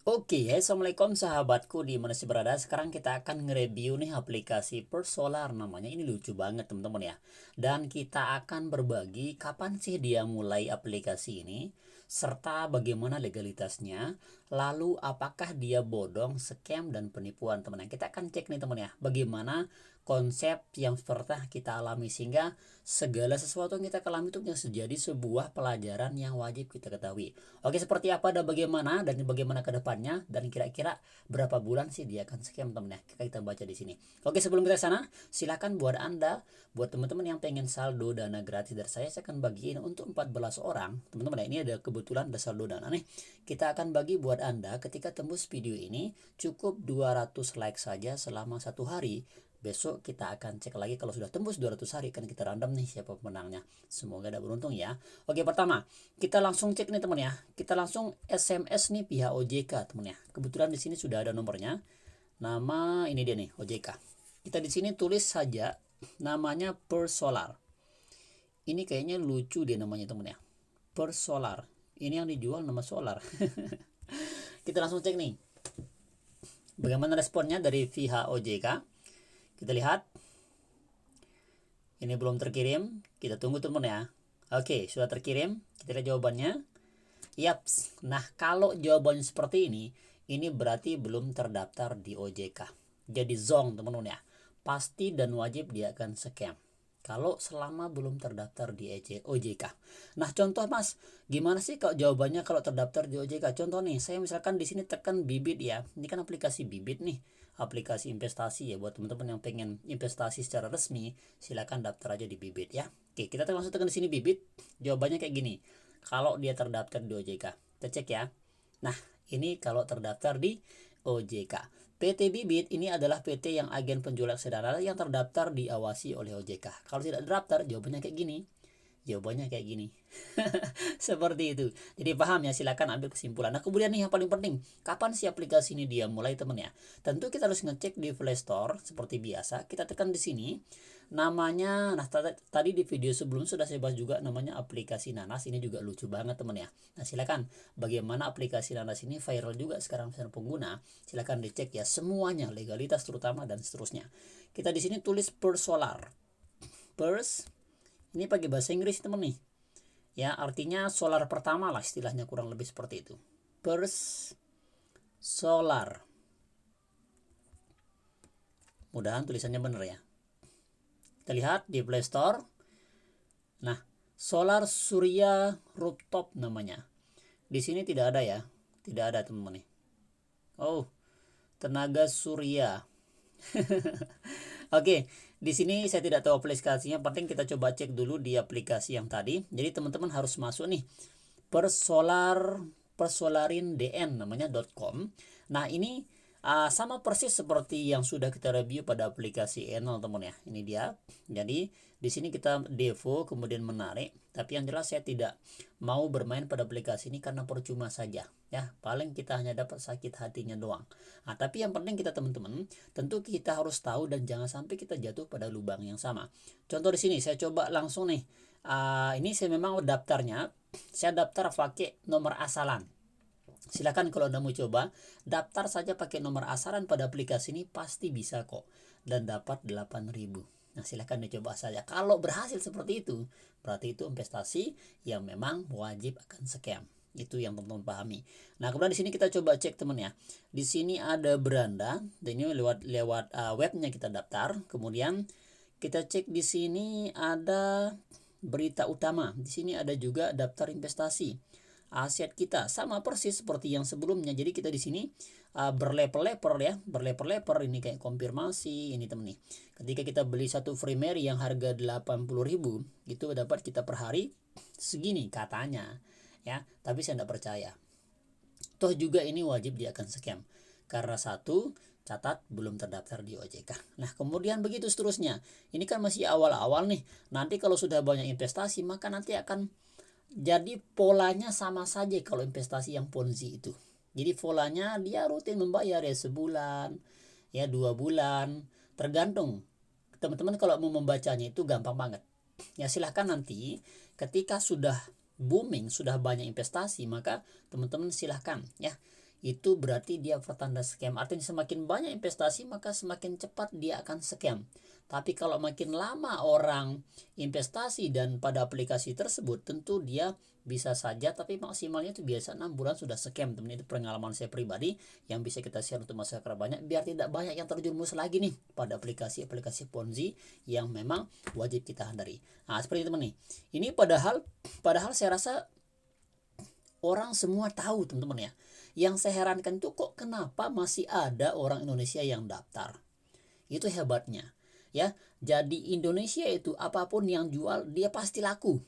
Oke, assalamualaikum sahabatku di mana sih berada. Sekarang kita akan nge-review nih aplikasi Persolar namanya. Ini lucu banget teman-teman ya. Dan kita akan berbagi kapan sih dia mulai aplikasi ini, serta bagaimana legalitasnya. Lalu apakah dia bodong, scam dan penipuan teman-teman. Kita akan cek nih teman ya, bagaimana konsep yang pernah kita alami sehingga segala sesuatu yang kita alami itu menjadi sebuah pelajaran yang wajib kita ketahui. Oke, seperti apa dan bagaimana ke depannya dan kira-kira berapa bulan sih dia akan scam teman ya. Kita baca di sini. Oke, sebelum kita sana, silakan buat teman-teman yang pengen saldo dana gratis dari saya akan bagiin untuk 14 orang. Teman-teman ya, ini ada kebetulan ada saldo dana nih. Kita akan bagi buat Anda ketika tembus video ini cukup 200 like saja selama 1 hari. Besok kita akan cek lagi kalau sudah tembus 200 hari kan kita random nih siapa pemenangnya. Semoga ada beruntung ya. Oke, pertama kita langsung cek nih teman ya. Kita langsung SMS nih pihak OJK teman ya. Kebetulan di sini sudah ada nomornya. Nama ini dia nih OJK. Kita di sini tulis saja namanya Persolar. Ini kayaknya lucu dia namanya teman ya. Persolar. Ini yang dijual nama solar. Kita langsung cek nih. Bagaimana responnya dari pihak OJK? Kita lihat. Ini belum terkirim. Kita tunggu teman ya. Oke, sudah terkirim. Kita lihat jawabannya. Yaps. Nah, kalau jawabannya seperti ini berarti belum terdaftar di OJK. Jadi zong teman-teman ya. Pasti dan wajib dia akan scam kalau selama belum terdaftar di OJK. Nah, contoh Mas, gimana sih kalau jawabannya kalau terdaftar di OJK? Contoh nih, saya misalkan di sini tekan Bibit ya. Ini kan aplikasi Bibit nih, aplikasi investasi ya buat teman-teman yang pengen investasi secara resmi, silakan daftar aja di Bibit ya. Oke, kita langsung tekan di sini Bibit. Jawabannya kayak gini. Kalau dia terdaftar di OJK. Kita cek ya. Nah, ini kalau terdaftar di OJK. PT Bibit ini adalah PT yang agen penjual reksadana yang terdaftar diawasi oleh OJK. Kalau tidak terdaftar, jawabannya kayak gini. Seperti itu. Jadi paham ya, silakan ambil kesimpulan. Nah, kemudian nih yang paling penting, kapan sih aplikasi ini dia mulai teman ya? Tentu kita harus ngecek di Play Store seperti biasa. Kita tekan di sini. Namanya, nah tadi di video sebelum sudah saya bahas juga namanya aplikasi Nanas. Ini juga lucu banget teman ya. Nah, silakan bagaimana aplikasi Nanas ini viral juga sekarang pengguna. Silakan dicek ya semuanya, legalitas terutama dan seterusnya. Kita di sini tulis Persolar. Pers ini pakai bahasa Inggris teman nih. Ya, artinya solar pertama lah istilahnya, kurang lebih seperti itu. Persolar. Mudahan tulisannya benar ya. Kita lihat di Play Store. Nah, Solar Surya Rooftop namanya. Di sini tidak ada ya. Tidak ada teman-teman nih. Oh, tenaga surya. Oke, di sini saya tidak tahu aplikasinya. Penting kita coba cek dulu di aplikasi yang tadi. Jadi teman-teman harus masuk nih persolarindn namanya .com. Nah, ini sama persis seperti yang sudah kita review pada aplikasi Enol teman ya. Ini dia. Jadi di sini kita devo kemudian menarik. Tapi yang jelas saya tidak mau bermain pada aplikasi ini karena percuma saja ya. Paling kita hanya dapat sakit hatinya doang. Nah, tapi yang penting kita teman-teman, tentu kita harus tahu dan jangan sampai kita jatuh pada lubang yang sama. Contoh di sini saya coba langsung nih. Ini saya memang daftarnya, saya daftar pakai nomor asalan. Silakan kalau Anda mau coba, daftar saja pakai nomor asalan pada aplikasi ini pasti bisa kok dan dapat 8.000. Nah, silakan dicoba saja. Kalau berhasil seperti itu, berarti itu investasi yang memang wajib akan scam. Itu yang teman-teman pahami. Nah, kemudian di sini kita coba cek teman ya. Di sini ada beranda, dan ini lewat webnya kita daftar. Kemudian kita cek di sini ada berita utama. Di sini ada juga daftar investasi. Aset kita sama persis seperti yang sebelumnya. Jadi kita di sini berleper ya, berleper ini kayak konfirmasi ini teman nih. Ketika kita beli satu Freemary yang harga 80.000, itu dapat kita per hari segini katanya ya, tapi saya tidak percaya. Toh juga ini wajib dia akan scam karena satu, catat belum terdaftar di OJK. Nah, kemudian begitu seterusnya. Ini kan masih awal-awal nih. Nanti kalau sudah banyak investasi, maka nanti akan jadi polanya sama saja kalau investasi yang Ponzi itu. Jadi polanya dia rutin membayar ya sebulan, ya 2 bulan, tergantung. Teman-teman kalau mau membacanya itu gampang banget. Ya silahkan nanti ketika sudah booming, sudah banyak investasi, maka teman-teman silahkan ya. itu berarti dia pertanda scam. Artinya semakin banyak investasi maka semakin cepat dia akan scam. Tapi kalau makin lama orang investasi dan pada aplikasi tersebut, tentu dia bisa saja, tapi maksimalnya itu biasa 6 bulan sudah scam, teman. Itu pengalaman saya pribadi yang bisa kita share untuk masyarakat banyak, biar tidak banyak yang terjerumus lagi nih pada aplikasi-aplikasi Ponzi yang memang wajib kita hindari. Nah, seperti itu teman nih. Ini padahal saya rasa orang semua tahu teman-teman ya. Yang saya herankan itu kok kenapa masih ada orang Indonesia yang daftar. Itu hebatnya. Ya, jadi Indonesia itu apapun yang jual dia pasti laku.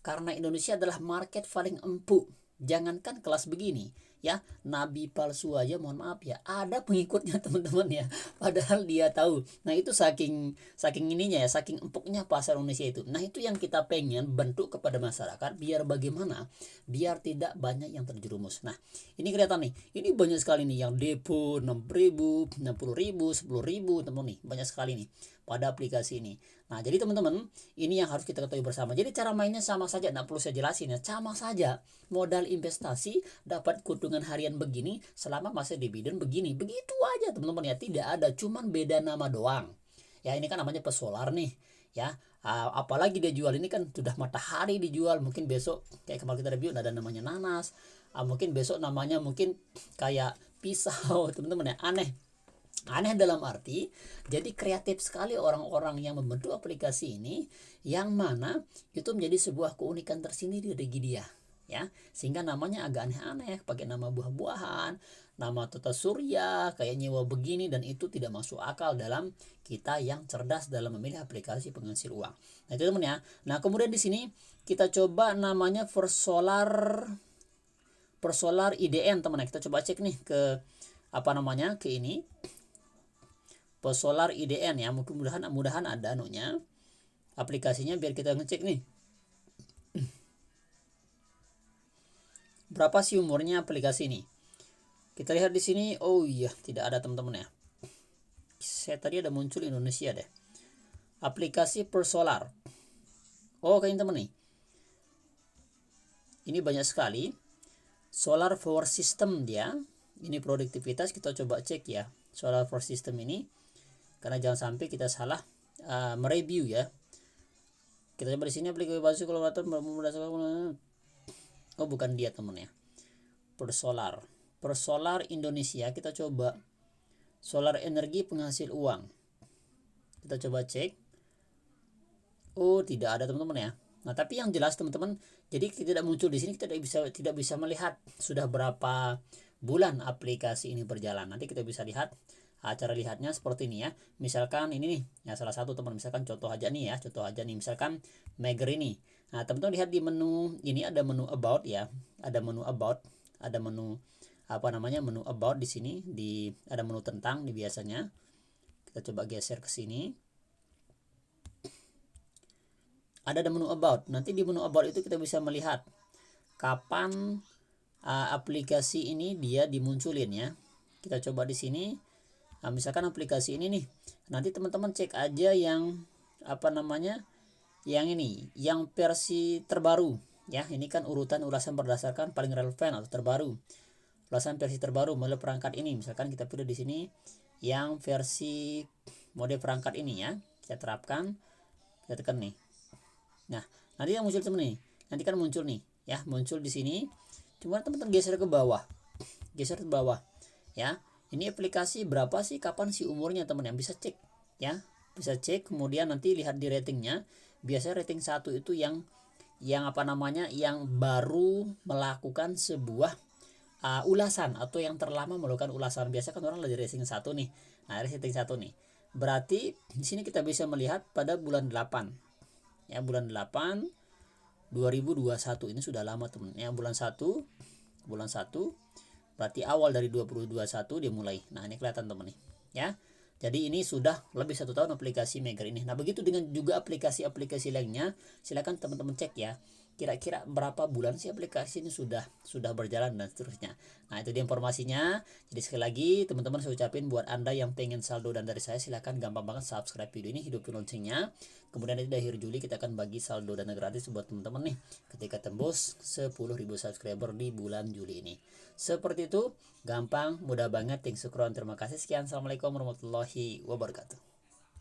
Karena Indonesia adalah market paling empuk. Jangankan kelas begini, ya, nabi palsu aja mohon maaf ya, ada pengikutnya teman-teman ya. Padahal dia tahu. Nah, itu saking ininya ya, saking empuknya pasar Indonesia itu. Nah, itu yang kita pengen bentuk kepada masyarakat biar bagaimana? Biar tidak banyak yang terjerumus. Nah, ini kelihatan nih. Ini banyak sekali nih yang depo 6.000, 60.000, 10.000, teman-teman nih. Banyak sekali nih pada aplikasi ini. Nah, jadi teman-teman, ini yang harus kita ketahui bersama. Jadi cara mainnya sama saja, tidak perlu saya jelasin ya. Sama saja. Modal investasi, dapat keuntungan harian begini selama masa dividen begini. Begitu aja teman-teman ya. Tidak ada, cuman beda nama doang. Ya, ini kan namanya pesolar nih. Ya, apalagi dia jual ini kan sudah matahari dijual. Mungkin besok kayak kemarin kita review ada namanya nanas. Mungkin besok namanya mungkin kayak pisau, teman-teman ya. Aneh dalam arti, jadi kreatif sekali orang-orang yang membentuk aplikasi ini, yang mana itu menjadi sebuah keunikan tersendiri dari dia, ya. Sehingga namanya agak aneh-aneh, pakai nama buah-buahan, nama tata surya, kayak nyewa begini, dan itu tidak masuk akal dalam kita yang cerdas dalam memilih aplikasi penghasil uang. Nah, itu teman ya. Nah, kemudian di sini kita coba namanya Persolar IDN, teman ya. Kita coba cek nih ke ke ini Persolar IDN ya, mudah-mudahan ada anunya aplikasinya biar kita ngecek nih berapa sih umurnya aplikasi ini. Kita lihat di sini. Oh iya, tidak ada teman-teman ya. Saya tadi ada muncul Indonesia deh. Aplikasi Persolar. Oh, kayaknya teman nih. Ini banyak sekali. Solar Power System dia. Ini produktivitas, kita coba cek ya. Solar Power System ini. Karena jangan sampai kita salah mereview ya. Kita coba di sini aplikasi kalkulator berdasarkan. Oh, bukan dia teman ya. Persolar Indonesia, kita coba solar energi penghasil uang. Kita coba cek. Oh, tidak ada teman-teman ya. Nah, tapi yang jelas teman-teman, jadi tidak muncul di sini, kita tidak bisa melihat sudah berapa bulan aplikasi ini berjalan. Nanti kita bisa lihat. Cara lihatnya seperti ini ya. Misalkan ini nih, ya salah satu teman, misalkan contoh aja nih, misalkan Mager ini. Nah, teman-teman lihat di menu ini ada menu about ya. Ada menu about, ada menu menu about di sini, ada menu tentang di biasanya. Kita coba geser ke sini. Ada menu about. Nanti di menu about itu kita bisa melihat kapan aplikasi ini dia dimunculin ya. Kita coba di sini. Nah, misalkan aplikasi ini nih, nanti teman-teman cek aja yang yang ini, yang versi terbaru ya. Ini kan ulasan berdasarkan paling relevan atau terbaru. Ulasan versi terbaru model perangkat ini, misalkan kita pilih di sini yang versi mode perangkat ini ya. Kita terapkan, kita tekan nih. Nah, nanti yang muncul teman nih, nanti kan muncul nih ya, muncul di sini. Cuma teman-teman geser ke bawah ya. Ini aplikasi berapa sih, kapan sih umurnya teman, yang bisa cek ya, bisa cek. Kemudian nanti lihat di ratingnya. Biasanya rating 1 itu yang yang baru melakukan sebuah ulasan, atau yang terlama melakukan ulasan. Biasa kan orang lagi rating 1 nih. Nah, rating 1 nih. Berarti di sini kita bisa melihat pada bulan 8. Ya, bulan 8 2021 ini sudah lama teman. Ya, bulan 1 berarti awal dari 2021 dia mulai. Nah, ini kelihatan teman nih ya. Jadi ini sudah lebih 1 tahun aplikasi Mager ini. Nah, begitu dengan juga aplikasi-aplikasi lainnya. Silakan teman-teman cek ya. kira-kira berapa bulan sih aplikasi ini sudah berjalan dan seterusnya. Nah itu dia informasinya. Jadi sekali lagi teman-teman saya ucapin buat Anda yang pengen saldo dan dari saya, silahkan gampang banget subscribe video ini, hidupin loncengnya. Kemudian nanti di akhir Juli kita akan bagi saldo dana gratis buat teman-teman nih ketika tembus 10.000 subscriber di bulan Juli ini. Seperti itu, gampang, mudah banget. Thanks, terima kasih, sekian, assalamualaikum warahmatullahi wabarakatuh.